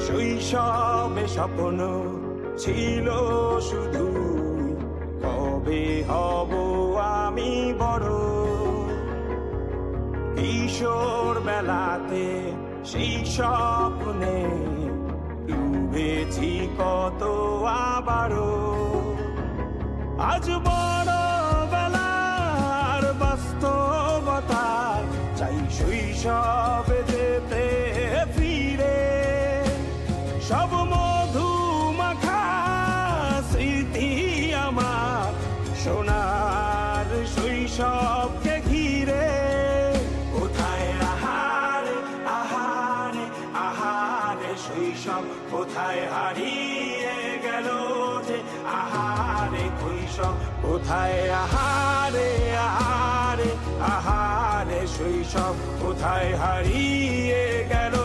শৈশবে স্বপ্ন ছিল শুধু, কবে হব আমি বড়। কিশোর বেলাতে সেই স্বপ্নে ডুবেছি কত আবারও। আজ বড় বেলার বাস্তবতায় চাই শৈশবে যেতে ফিরে। সব মধু মাখা স্মৃতি আমার সোনার শৈশবকে ঘিরে। কোথায় আহারে আহারে আহারে শৈশব, কোথায় হারিয়ে গেল যে আহারে কৈশোর। কোথায় আহারে আহারে আহারে শৈশব, কোথায় হারিয়ে গেল